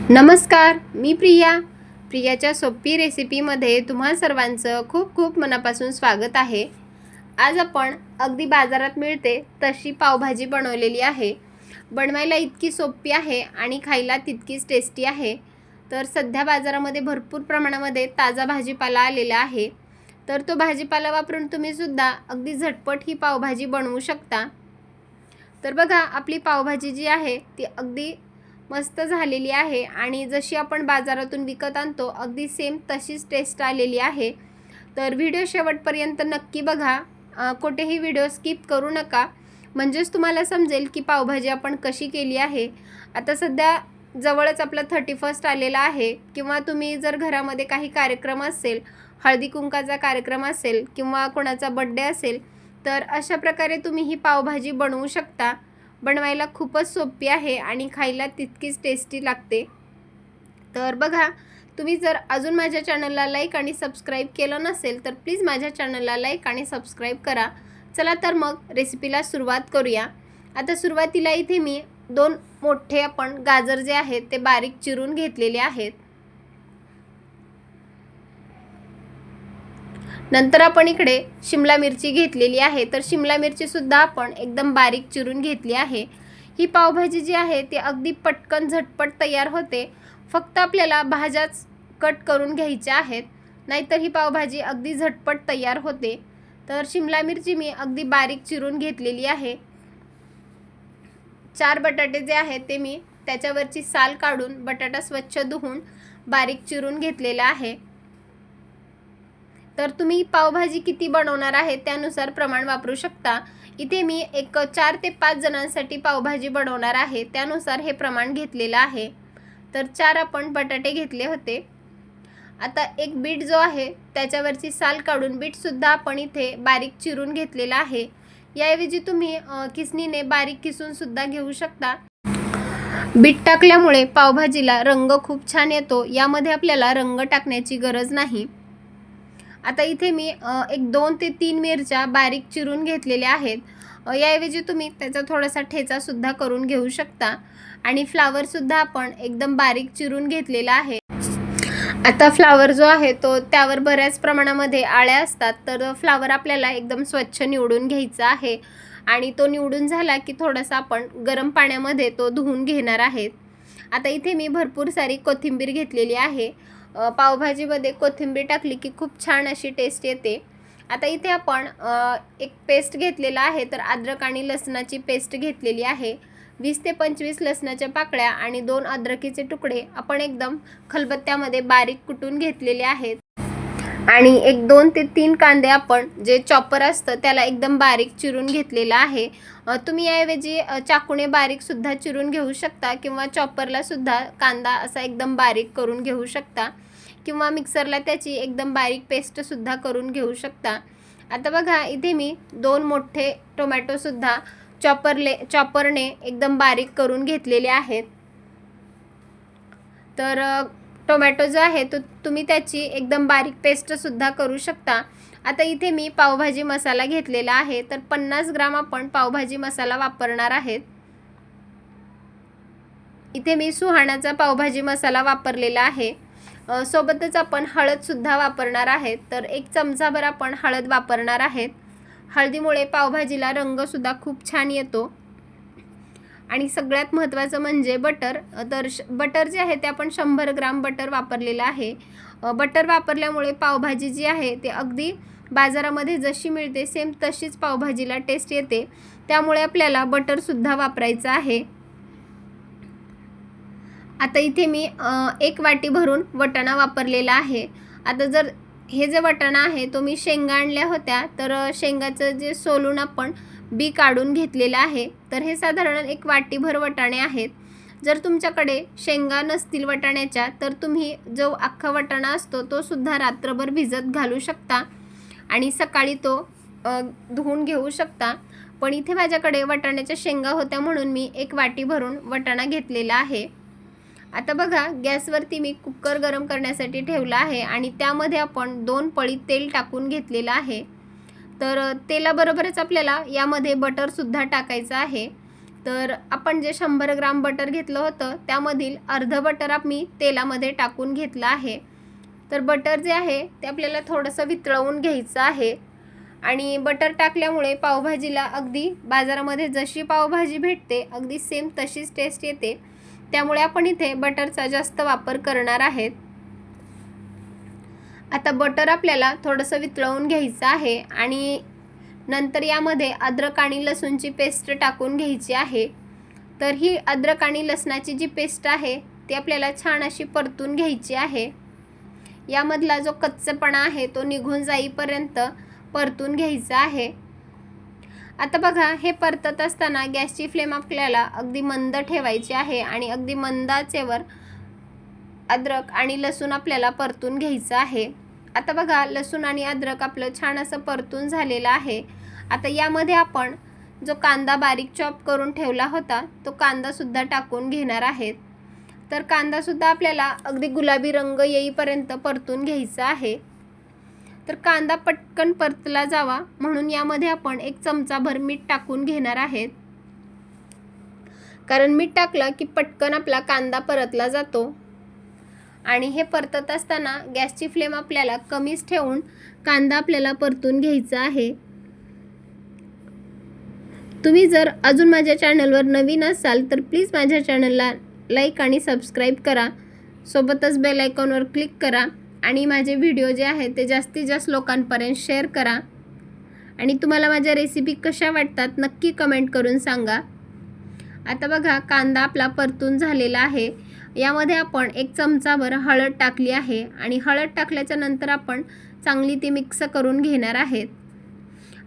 नमस्कार, मी प्रियाच्या सोपी रेसिपीमध्ये तुम्हा सर्वांचं खूप खूप मनापासून स्वागत आहे। आज आपण अगदी बाजारात मिळते तशी पावभाजी बनवलेली आहे। बनवायला इतकी सोपी आहे आणि खायला तितकीच टेस्टी आहे। तर सध्या बाजारामध्ये भरपूर प्रमाणामध्ये ताजा भाजीपाला आलेला आहे, तर तो भाजीपाला वापरून तुम्ही सुद्धा अगदी झटपट ही पावभाजी बनवू शकता। तर बघा, आपली पावभाजी जी आहे ती अगदी मस्त झालेली आहे आणि जशी आपण बाजारातून विकत आणतो अगदी सेम तशीच टेस्ट आलेली आहे। तर व्हिडिओ शेवटपर्यंत नक्की बघा, कोठेही व्हिडिओ स्किप करू नका, म्हणजेच तुम्हाला समजेल की पावभाजी आपण कशी केली आहे। आता सध्या जवळच आपला 31 आलेला आहे, किंवा तुम्ही जर घरामध्ये काही कार्यक्रम असेल, हळदी कुंकाचा कार्यक्रम असेल किंवा कोणाचा बर्थडे असेल, तर अशा प्रकारे तुम्ही ही पावभाजी बनवू शकता। बनवायला खूपच सोपी आहे आणि खायला तितकीच टेस्टी लागते। तर बघा, तुम्ही जर अजून माझ्या चॅनलला लाईक आणि सबस्क्राईब केलं नसेल तर प्लीज माझ्या चॅनलला लाईक आणि सबस्क्राईब करा। चला तर मग रेसिपीला सुरुवात करूया। आता सुरुवातीला इथे मी 2 मोठे आपण गाजर जे आहेत ते बारीक चिरून घेतलेले आहेत। नंतर आपण इकडे शिमला मिरची घेतलेली आहे, तर शिमला मिरची सुद्धा आपण एकदम बारीक चिरून घेतली आहे। ही पावभाजी जी आहे ती अगदी पटकन झटपट तयार होते, फक्त आपल्याला भाज्याच कट करून घ्यायच्या आहेत, नाहीतर ही पावभाजी अगदी झटपट तयार होते। तर शिमला मिरची मी अगदी बारीक चिरून घेतलेली आहे। 4 बटाटे जे आहेत ते मी त्याच्यावरची साल काढून बटाटा स्वच्छ धुवून बारीक चिरून घेतलेला आहे। तर तुम्ही पावभाजी किती बनवणार आहे त्यानुसार प्रमाण वापरू शकता। इथे मी एक 4 ते 5 जणांसाठी पावभाजी बनवणार आहे, त्यानुसार हे प्रमाण घेतलेलं आहे। तर 4 आपण बटाटे घेतले होते। आता एक बीट जो आहे त्याच्यावरची साल काढून बीट सुद्धा आपण इथे बारीक चिरून घेतलेला आहे। याऐवजी तुम्ही किसणीने बारीक किसून सुद्धा घेऊ शकता। बीट टाकल्यामुळे पावभाजीला रंग खूप छान येतो, यामध्ये आपल्याला रंग टाकण्याची गरज नाही। आता इथे मी एक 2 ते 3 मिरच्या बारीक चिरून घेतलेल्या आहेत। याऐवजी तुम्ही त्याचा थोडासा ठेचा सुद्धा करून घेऊ शकता। आणि फ्लावर सुद्धा आपण एकदम बारीक चिरून घेतलेला आहे। आता फ्लावर जो आहे तो त्यावर बऱ्याच प्रमाणामध्ये आळ्या असतात, तर फ्लावर आपल्याला एकदम स्वच्छ निवडून घ्यायचा आहे आणि तो निवडून झाला की थोडासा आपण गरम पाण्यामध्ये तो धुवून घेणार आहेत। आता इथे मी भरपूर सारी कोथिंबीर घेतलेली आहे। पावभाजीमध्ये कोथिंबीर टाकली की खूप छान अशी टेस्ट येते। आता इथे आपण एक पेस्ट घेतलेला आहे, तर अद्रक आणि लसणाची पेस्ट घेतलेली आहे। 20 ते 25 लसणाच्या पाकळ्या आणि 2 अद्रकीचे तुकडे आपण एकदम खलबत्त्यामध्ये बारीक कुटून घेतलेले आहेत। आणि एक 2 ते 3 कांदे आपण जे चॉपर असतं त्याला एकदम बारीक चिरून घेतलेला आहे। तुम्ही याऐवजी चाकूने बारीक सुद्धा चिरून घेऊ शकता, किंवा चॉपरला सुद्धा कांदा असा एकदम बारीक करून घेऊ शकता, किंवा मिक्सरला त्याची एकदम बारीक पेस्ट सुद्धा करून घेऊ शकता। आता बघा, इथे मी 2 मोठे टोमॅटो सुद्धा चॉपरने एकदम बारीक करून घेतलेले आहेत। तर टोमॅटो जो आहे तो तुम्ही त्याची एकदम बारीक पेस्ट सुद्धा करू शकता। आता इथे मी पावभाजी मसाला घेतलेला आहे, तर 50 ग्राम आपण पावभाजी मसाला वापरणार आहेत। इथे मी सुहाणाचा पावभाजी मसाला वापरलेला आहे। सोबतच आपण हळद सुद्धा वापरणार आहेत, तर 1 चमचाभर आपण हळद वापरणार आहेत। हळदीमुळे पावभाजीला रंग सुद्धा खूप छान येतो। आणि सगळ्यात महत्त्वाचं म्हणजे बटर। तर बटर जे आहे ते आपण 100 ग्राम बटर वापरलेलं आहे। बटर वापरल्यामुळे पावभाजी जी आहे ते अगदी बाजारामध्ये जशी मिळते सेम तशीच पावभाजीला टेस्ट येते, त्यामुळे आपल्याला बटर सुद्धा वापरायचं आहे। आता इथे मी 1 वाटी भरून वटाणा वापरलेला आहे। आता जर हे जे वटाणा आहे तो मी शेंगा आणल्या होत्या, तर शेंगाचं जे सोलून आपण बी काढून घेतलेलं आहे, तर हे साधारण 1 वाटीभर वटाणे आहेत। जर तुमच्याकडे शेंगा नसतील वटाण्याच्या, तर तुम्ही जो अख्खा वटाणा असतो तो सुद्धा रात्रभर भिजत घालू शकता आणि सकाळी तो धुवून घेऊ शकता। पण इथे माझ्याकडे वटाण्याच्या शेंगा होत्या म्हणून मी 1 वाटी भरून वटाणा घेतलेला आहे। आता बघा, गॅसवरती मी कुकर गरम करण्यासाठी ठेवला आहे आणि त्यामध्ये आपण 2 पळी तेल टाकून घेतलेलं आहे। तर तेलाबरोबरच आपल्याला यामध्ये बटर सुद्धा टाकायचं आहे। तर आपण जे 100 ग्राम बटर घेतलं होतं त्यामधील अर्धं बटर मी तेलामध्ये टाकून घेतलं आहे. तर बटर जे आहे ते आपल्याला थोडंसं वितळवून घ्यायचं आहे. आणि बटर टाकल्यामुळे पावभाजीला अगदी बाजारामध्ये जशी पावभाजी भेटते अगदी सेम तशीच टेस्ट येते. त्यामुळे आपण इथे बटरचा जास्त वापर करणार आहेत. आता बटर आपल्याला थोडंसं वितळवून घ्यायचं आहे आणि नंतर यामध्ये अद्रक आणि लसूणची पेस्ट टाकून घ्यायची आहे. तर ही अद्रक आणि लसणाची जी पेस्ट आहे ती आपल्याला छान अशी परतून घ्यायची आहे. यामधला जो कच्चेपणा आहे तो निघून जाईपर्यंत परतून घ्यायचा आहे. आता बघा, हे परतत असताना गॅसची फ्लेम आपल्याला अगदी मंद ठेवायची आहे आणि अगदी मंद आचेवर अद्रक आणि लसूण आपल्याला परतून घ्यायचं आहे. आता बघा, लसूण आणि अद्रक आपलं छान असं परतून झालेलं आहे. आता यामध्ये आपण जो कांदा बारीक चॉप करून ठेवला होता तो कांदासुद्धा टाकून घेणार आहेत. तर कांदासुद्धा आपल्याला अगदी गुलाबी रंग येईपर्यंत परतून घ्यायचा आहे. तर कांदा पटकन परतला जावा म्हणून यामध्ये आपण 1 चमचाभर मीठ टाकून घेणार आहेत. कारण मीठ टाकलं की पटकन आपला कांदा परतला जातो. आणि हे परतत असताना गॅसची फ्लेम आपल्याला कमीच ठेवून कांदा आपल्याला परतून घ्यायचा आहे. तुम्ही जर अजून माझ्या चॅनलवर नवीन असाल तर प्लीज माझ्या चॅनलला लाईक आणि सबस्क्राईब करा. सोबतच बेल आयकॉनवर क्लिक करा आणि माझे व्हिडिओ जे आहेत ते जास्तीत जास्त लोकांपर्यंत शेअर करा. आणि तुम्हाला माझ्या रेसिपी कशा वाटतात नक्की कमेंट करून सांगा. आता बघा, कांदा आपला परतून झालेला आहे. यामध्ये आपण 1 चमचाभर हळद टाकली आहे आणि हळद टाकल्याच्या नंतर आपण चांगली ती मिक्स करून घेणार आहेत.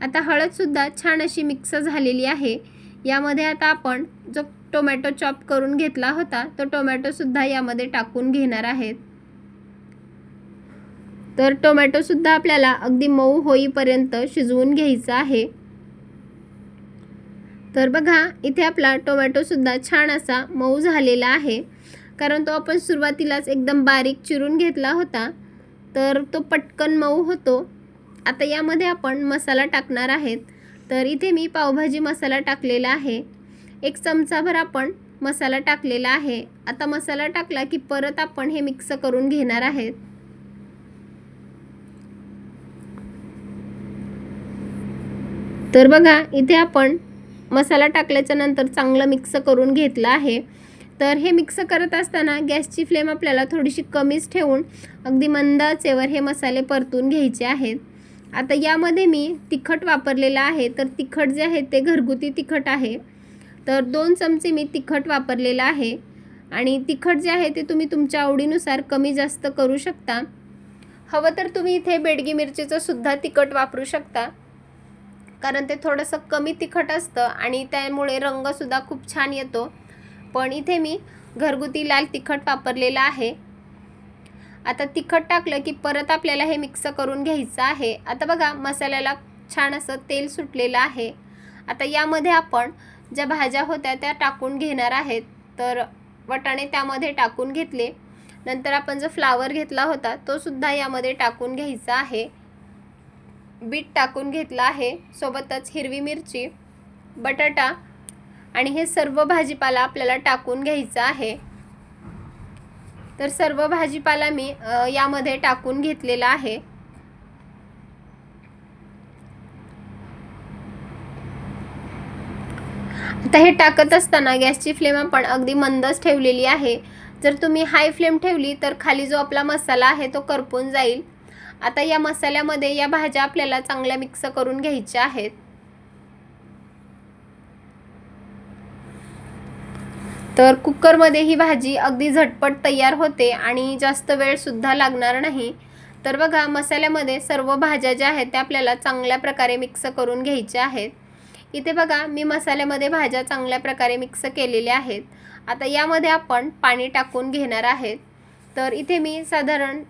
आता हळदसुद्धा छान अशी मिक्स झालेली आहे. यामध्ये आता आपण जो टोमॅटो चॉप करून घेतला होता तो टोमॅटोसुद्धा यामध्ये टाकून घेणार आहेत. तर टोमॅटोसुद्धा आपल्याला अगदी मऊ होईपर्यंत शिजवून घ्यायचा आहे. तर बघा, इथे आपला टोमॅटोसुद्धा छान असा मऊ झालेला आहे. कारण तो आपण सुरुवातीलाच एकदम बारीक चिरून घेतला होता तर तो पटकन मऊ होतो. आता यामध्ये आपण मसाला टाकणार आहेत. तर इथे मी पावभाजी मसाला टाकलेला आहे. 1 चमचाभर आपण मसाला टाकलेला आहे. आता मसाला टाकला की परत आपण हे मिक्स करून घेणार आहेत. तर बघा, इथे आपण मसाला टाकल्याच्या नंतर चांगलं मिक्स करून घेतलं आहे. तर हे मिक्स करत असताना गॅसची फ्लेम आपल्याला थोडीशी कमीच ठेवून अगदी मंद आचेवर हे मसाले परतून घ्यायचे आहेत. आता यामध्ये मी तिखट वापरलेलं आहे. तर तिखट जे आहे ते घरगुती तिखट आहे. तर 2 चमचे मी तिखट वापरलेलं आहे. आणि तिखट जे आहे ते तुम्ही तुमच्या आवडीनुसार कमी जास्त करू शकता. हवं तर तुम्ही इथे बेडगी मिरचीचं सुद्धा तिखट वापरू शकता. कारण ते थोडंसं कमी तिखट असतं आणि त्यामुळे रंगसुद्धा खूप छान येतो. पण इथे मी घरगुती लाल तिखट वापरलेलं आहे. आता तिखट टाकलं की परत आपल्याला हे मिक्स करून घ्यायचं आहे. आता बघा, मसाल्याला छान असं तेल सुटलेलं आहे. आता यामध्ये आपण ज्या भाज्या होत्या त्या टाकून घेणार आहेत. तर वाटाणे त्यामध्ये टाकून घेतले. नंतर आपण जो फ्लावर घेतला होता तो सुद्धा यामध्ये टाकून घ्यायचा आहे. बीट टाकून घेतला आहे. सोबतच हिरवी मिरची, बटाटा आणि हे सर्व भाजीपाला आपल्याला टाकून घ्यायचा आहे. तर सर्व भाजीपाला मी यामध्ये टाकून घेतलेला आहे. आता हे टाकत असताना गॅसची फ्लेम आपण अगदी मंदच ठेवलेली आहे. जर तुम्ही हाय फ्लेम ठेवली तर खाली जो आपला मसाला आहे तो करपून जाईल. आता या मसाल्यामध्ये या भाज्या आपल्याला चांगल्या मिक्स करून घ्यायच्या आहेत. तर कुकरमध्ये ही भाजी अगदी झटपट तयार होते आणि जास्त वेळ सुद्धा लागणार नाही. तर बघा, मसाल्यामध्ये सर्व भाज्या ज्या आहेत त्या आपल्याला चांगल्या प्रकारे मिक्स करून घ्यायच्या आहेत. इथे बघा, मी मसाल्यामध्ये भाज्या चांगल्या प्रकारे मिक्स केलेल्या आहेत. आता यामध्ये आपण पाणी टाकून घेणार आहेत. तर इथे मी साधारण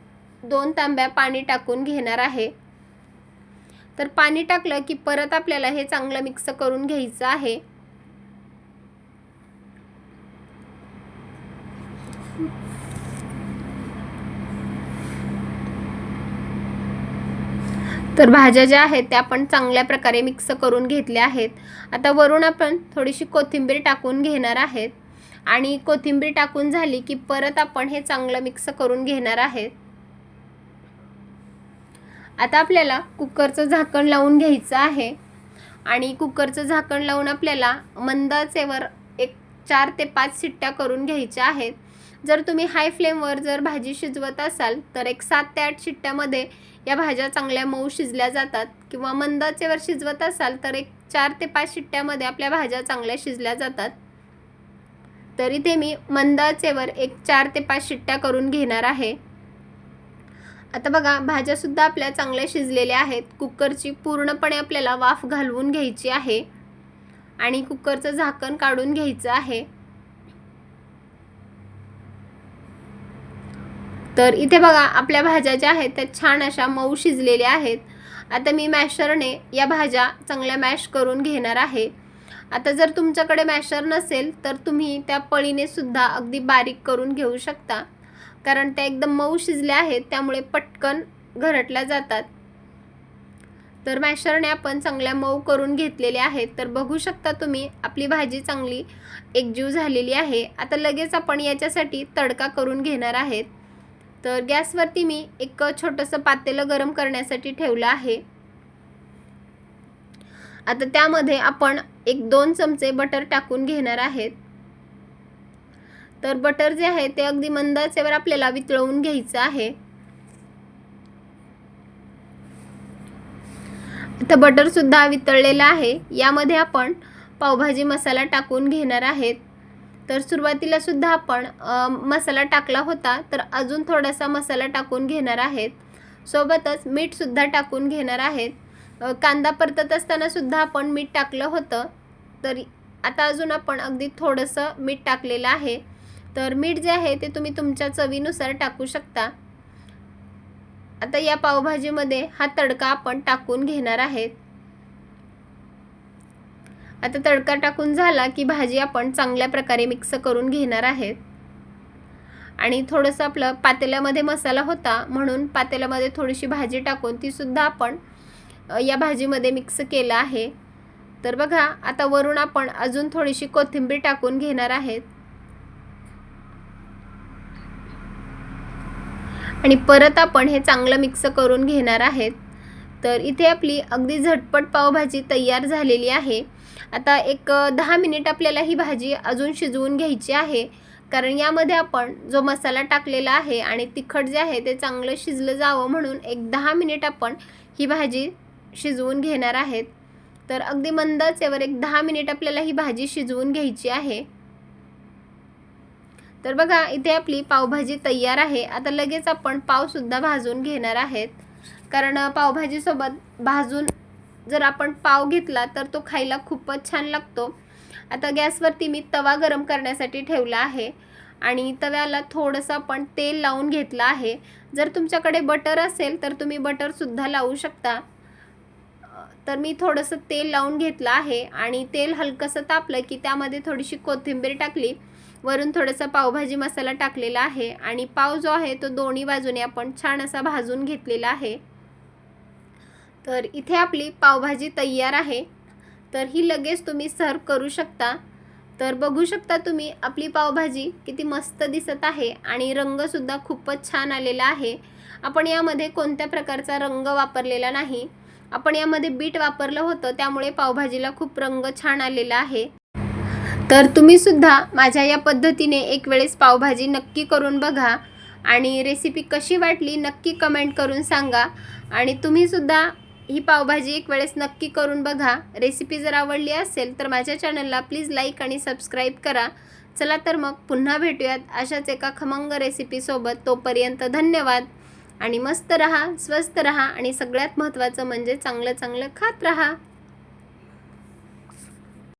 2 तांब्या पाणी टाकून घेणार आहे. तर पाणी टाकलं की परत आपल्याला हे चांगलं मिक्स करून घ्यायचं आहे. तर भाज्या ज्या आहेत त्या आपण चांगल्या प्रकारे मिक्स करून घेतल्या आहेत. आता वरून आपण थोडीशी कोथिंबीर टाकून घेणार आहेत आणि कोथिंबीर टाकून झाली की परत आपण हे चांगलं मिक्स करून घेणार आहेत. आता आपल्याला कुकरचं झाकण लावून घ्यायचं आहे आणि कुकरचं झाकण लावून आपल्याला मंद आचेवर एक 4 ते 5 शिट्ट्या करून घ्यायच्या आहेत. जर तुम्ही हाय फ्लेमवर जर भाजी शिजवत असाल तर एक 7 ते 8 शिट्ट्यामध्ये या भाज्या चांगल्या मऊ शिजल्या जातात, किंवा मंद आचेवर शिजवत असाल तर एक 4 ते 5 शिट्ट्यामध्ये आपल्या भाज्या चांगल्या शिजल्या जातात. तर इथे मी मंद आचेवर एक 4 ते 5 शिट्ट्या करून घेणार आहे. आता बघा, भाज्यासुद्धा आपल्या चांगल्या शिजलेल्या आहेत. कुकरची पूर्णपणे आपल्याला वाफ घालवून घ्यायची आहे आणि कुकरचं झाकण काढून घ्यायचं आहे. तर इथे बघा, आपल्या भाज्या ज्या आहेत त्या छान अशा मऊ शिजलेल्या आहेत. आता मी मॅशरने या भाज्या चांगल्या मॅश करून घेणार आहे. आता जर तुमच्याकडे मॅशर नसेल तर तुम्ही त्या पळीने सुद्धा अगदी बारीक करून घेऊ शकता, कारण त्या एकदम मऊ शिजल्या आहेत त्यामुळे पटकन घरटल्या जातात. तर मॅशरने आपण चांगल्या मऊ करून घेतलेल्या आहेत. तर बघू शकता तुम्ही, आपली भाजी चांगली एकजीव झालेली आहे. आता लगेच आपण याच्यासाठी तडका करून घेणार आहेत. तर गॅसवरती मी एक छोटंसं पातेलं गरम करण्यासाठी ठेवलं आहे. आता त्यामध्ये आपण 1-2 चमचे बटर टाकून घेणार आहेत. तर बटर जे आहे ते अगदी मंद आचेवर आपल्याला वितळवून घ्यायचं आहे. आता बटर सुद्धा वितळलेला आहे. यामध्ये आपण पावभाजी मसाला टाकून घेणार आहेत. तर सुरुवातीला सुद्धा आपण मसाला टाकला होता, तर अजून थोडासा मसाला टाकून घेणार आहेत. सोबतच मीठ सुद्धा टाकून घेणार आहेत. कांदा परतत असताना सुद्धा आपण मीठ टाकलं होतं, तर आता अजून आपण अगदी थोडंसं मीठ टाकलेलं आहे. तर मीठ जे आहे ते तुम्ही तुमच्या चवीनुसार टाकू शकता. आता या पावभाजीमध्ये हा तडका आपण टाकून घेणार आहेत. आता तडका टाकून झाला की भाजी आपण चांगल्या प्रकारे मिक्स करून घेणार आहेत. आणि थोडंसं आपलं पातेल्यामध्ये मसाला होता म्हणून पातेल्यामध्ये थोडीशी भाजी टाकून ती सुद्धा आपण या भाजीमध्ये मिक्स केलं आहे. तर बघा, आता वरून आपण अजून थोडीशी कोथिंबीर टाकून घेणार आहेत आणि परत आपण हे चांगलं मिक्स करून घेणार आहेत. तर इथे आपली अगदी झटपट पावभाजी तयार झालेली आहे. आता एक 10 मिनिट आपल्याला ही भाजी अजून शिजवून घ्यायची आहे, कारण यामध्ये आपण जो मसाला टाकलेला आहे आणि तिखट जे आहे ते चांगलं शिजलं जावं म्हणून एक 10 मिनिट आपण ही भाजी शिजवून घेणार आहेत. तर अगदी मंद आचेवर एक 10 मिनिट आपल्याला ही भाजी शिजवून घ्यायची आहे. तर बघा, इथे आपली पावभाजी तयार आहे. आता लगेच आपण पावसुद्धा भाजून घेणार आहेत, कारण पावभाजीसोबत भाजून जर आपण पाव घेतला तर तो खायला खूपच छान लागतो. आता गॅसवरती मी तवा गरम करण्यासाठी ठेवला आहे आणि तव्याला थोडंसं आपण तेल लावून घेतलं आहे. जर तुमच्याकडे बटर असेल तर तुम्ही बटरसुद्धा लावू शकता. तर मी थोडंसं तेल लावून घेतलं आहे आणि तेल हलकंसं तापलं की त्यामध्ये थोडीशी कोथिंबीर टाकली, वरून थोडासा पावभाजी मसाला टाकलेला आहे आणि पाव जो आहे तो दोन्ही बाजूने आपण छान असा भाजून घेतलेला आहे. तर इथे आपली पावभाजी तयार आहे. तर ही लगेच तुम्ही सर्व करू शकता. तर बघू शकता तुम्ही, आपली पावभाजी किती मस्त दिसत आहे आणि रंगसुद्धा खूपच छान आलेला आहे. आपण यामध्ये कोणत्या प्रकारचा रंग वापरलेला नाही. आपण यामध्ये बीट वापरलं होतं, त्यामुळे पावभाजीला खूप रंग छान आलेला आहे. तर तुम्ही सुद्धा माझ्या या पद्धतीने एक वेळेस पावभाजी नक्की करून बघा आणि रेसिपी कशी वाटली नक्की कमेंट करून सांगा. आणि तुम्ही सुद्धा ही पावभाजी एक वेळेस नक्की करून बघा. रेसिपी जर आवडली असेल तर माझ्या चॅनलला प्लीज लाईक आणि सबस्क्राईब करा. चला तर मग पुन्हा भेटूयात अशाच एका खमंग रेसिपीसोबत. तोपर्यंत धन्यवाद आणि मस्त रहा, स्वस्त रहा आणि सगळ्यात महत्त्वाचं म्हणजे चांगलं चांगलं खात रहा.